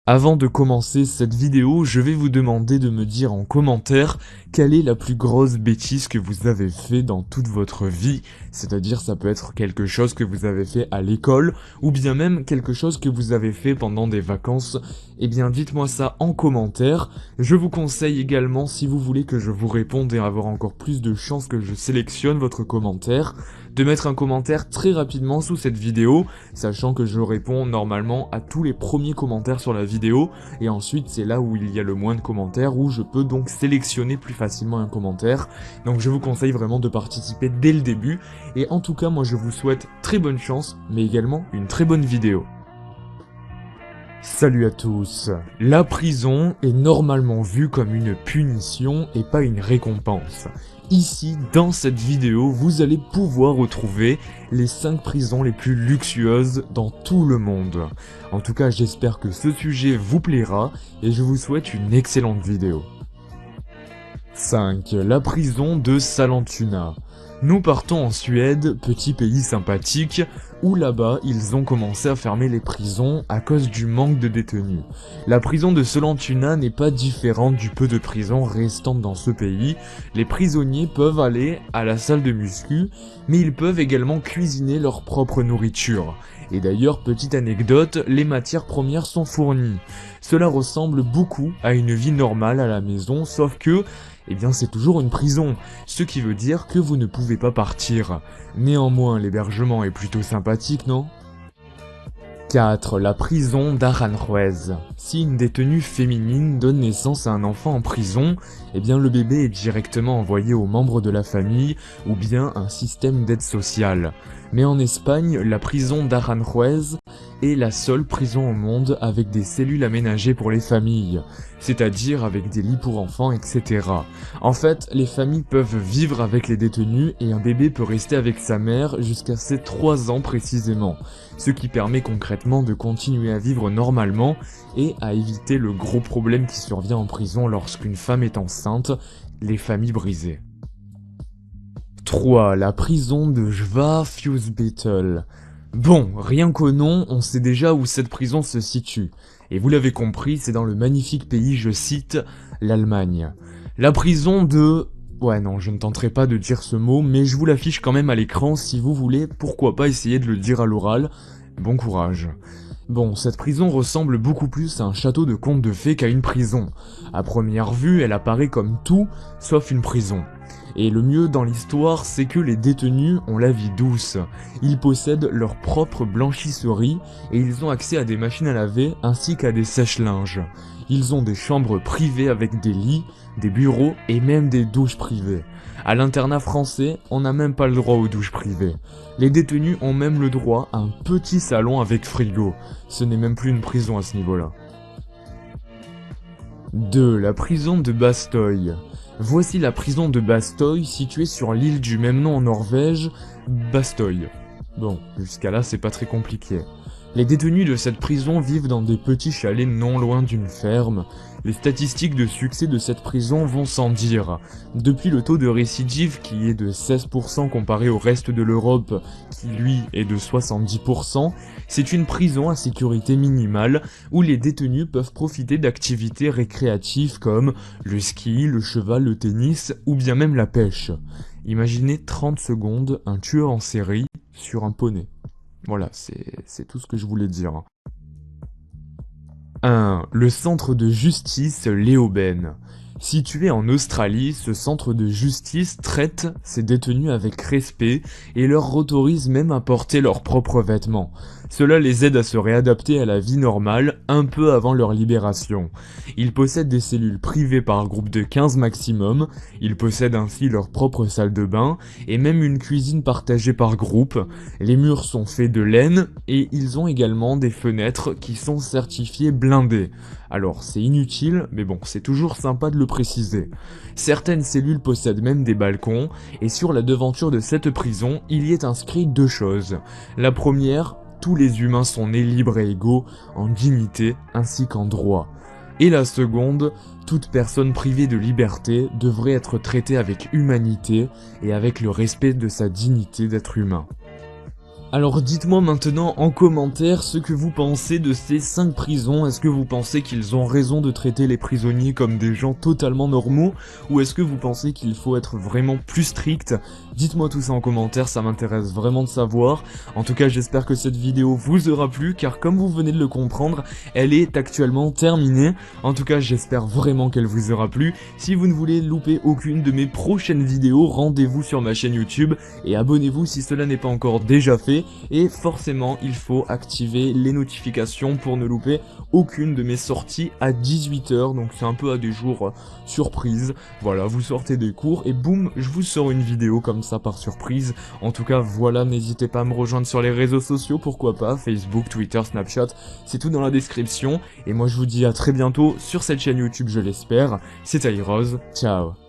Avant de commencer cette vidéo, je vais vous demander de me dire en commentaire quelle est la plus grosse bêtise que vous avez fait dans toute votre vie. C'est-à-dire ça peut être quelque chose que vous avez fait à l'école ou bien même quelque chose que vous avez fait pendant des vacances. Eh bien dites-moi ça en commentaire. Je vous conseille également, si vous voulez que je vous réponde et avoir encore plus de chances que je sélectionne votre commentaire, de mettre un commentaire très rapidement sous cette vidéo, sachant que je réponds normalement à tous les premiers commentaires sur la vidéo, et ensuite c'est là où il y a le moins de commentaires, où je peux donc sélectionner plus facilement un commentaire. Donc je vous conseille vraiment de participer dès le début, et en tout cas moi je vous souhaite très bonne chance, mais également une très bonne vidéo. Salut à tous. La prison est normalement vue comme une punition et pas une récompense. Ici, dans cette vidéo, vous allez pouvoir retrouver les 5 prisons les plus luxueuses dans tout le monde. En tout cas, j'espère que ce sujet vous plaira et je vous souhaite une excellente vidéo. 5. La prison de Sollentuna. Nous partons en Suède, petit pays sympathique, où là-bas ils ont commencé à fermer les prisons à cause du manque de détenus. La prison de Sollentuna n'est pas différente du peu de prisons restantes dans ce pays. Les prisonniers peuvent aller à la salle de muscu, mais ils peuvent également cuisiner leur propre nourriture. Et d'ailleurs, petite anecdote, les matières premières sont fournies. Cela ressemble beaucoup à une vie normale à la maison, sauf que eh bien c'est toujours une prison, ce qui veut dire que vous ne pouvez pas partir. Néanmoins, l'hébergement est plutôt sympathique, non ? 4. La prison d'Aranjuez. Si une détenue féminine donne naissance à un enfant en prison, eh bien le bébé est directement envoyé aux membres de la famille ou bien un système d'aide sociale. Mais en Espagne, la prison d'Aranjuez est la seule prison au monde avec des cellules aménagées pour les familles, c'est-à-dire avec des lits pour enfants, etc. En fait, les familles peuvent vivre avec les détenus et un bébé peut rester avec sa mère jusqu'à ses 3 ans précisément, ce qui permet concrètement de continuer à vivre normalement et à éviter le gros problème qui survient en prison lorsqu'une femme est enceinte, les familles brisées. 3. La prison de Schwafjusbüttel. Bon, rien qu'au nom, on sait déjà où cette prison se situe. Et vous l'avez compris, c'est dans le magnifique pays, je cite, l'Allemagne. La prison de... Ouais non, je ne tenterai pas de dire ce mot, mais je vous l'affiche quand même à l'écran si vous voulez, pourquoi pas essayer de le dire à l'oral. Bon courage. Bon, cette prison ressemble beaucoup plus à un château de contes de fées qu'à une prison. À première vue, elle apparaît comme tout, sauf une prison. Et le mieux dans l'histoire, c'est que les détenus ont la vie douce. Ils possèdent leur propre blanchisserie et ils ont accès à des machines à laver ainsi qu'à des sèche-linges. Ils ont des chambres privées avec des lits, des bureaux et même des douches privées. À l'internat français, on n'a même pas le droit aux douches privées. Les détenus ont même le droit à un petit salon avec frigo. Ce n'est même plus une prison à ce niveau-là. 2. La prison de Bastoy. Voici la prison de Bastoy, située sur l'île du même nom en Norvège, Bastoy. Bon, jusqu'à là c'est pas très compliqué. Les détenus de cette prison vivent dans des petits chalets non loin d'une ferme. Les statistiques de succès de cette prison vont sans dire. Depuis le taux de récidive qui est de 16% comparé au reste de l'Europe, qui lui est de 70%, c'est une prison à sécurité minimale où les détenus peuvent profiter d'activités récréatives comme le ski, le cheval, le tennis ou bien même la pêche. Imaginez 30 secondes un tueur en série sur un poney. Voilà, c'est tout ce que je voulais dire. 1. Le centre de justice Leoben. Situé en Australie, ce centre de justice traite ses détenus avec respect et leur autorise même à porter leurs propres vêtements. Cela les aide à se réadapter à la vie normale un peu avant leur libération. Ils possèdent des cellules privées par groupe de 15 maximum, ils possèdent ainsi leur propre salle de bain et même une cuisine partagée par groupe. Les murs sont faits de laine et ils ont également des fenêtres qui sont certifiées blindées. Alors c'est inutile, mais bon, c'est toujours sympa de le préciser. Certaines cellules possèdent même des balcons, et sur la devanture de cette prison, il y est inscrit 2 choses. La première, tous les humains sont nés libres et égaux, en dignité ainsi qu'en droit. Et la seconde, toute personne privée de liberté devrait être traitée avec humanité et avec le respect de sa dignité d'être humain. Alors dites-moi maintenant en commentaire ce que vous pensez de ces 5 prisons. Est-ce que vous pensez qu'ils ont raison de traiter les prisonniers comme des gens totalement normaux, ou est-ce que vous pensez qu'il faut être vraiment plus strict? Dites-moi tout ça en commentaire, ça m'intéresse vraiment de savoir. En tout cas, j'espère que cette vidéo vous aura plu, car comme vous venez de le comprendre, elle est actuellement terminée. En tout cas, j'espère vraiment qu'elle vous aura plu. Si vous ne voulez louper aucune de mes prochaines vidéos, rendez-vous sur ma chaîne YouTube et abonnez-vous si cela n'est pas encore déjà fait. Et forcément, il faut activer les notifications pour ne louper aucune de mes sorties à 18 h. Donc c'est un peu à des jours surprise. Voilà, vous sortez des cours et boum, je vous sors une vidéo comme ça par surprise. En tout cas, voilà, n'hésitez pas à me rejoindre sur les réseaux sociaux, pourquoi pas, Facebook, Twitter, Snapchat, c'est tout dans la description. Et moi je vous dis à très bientôt sur cette chaîne YouTube, je l'espère. C'était Heroes, ciao.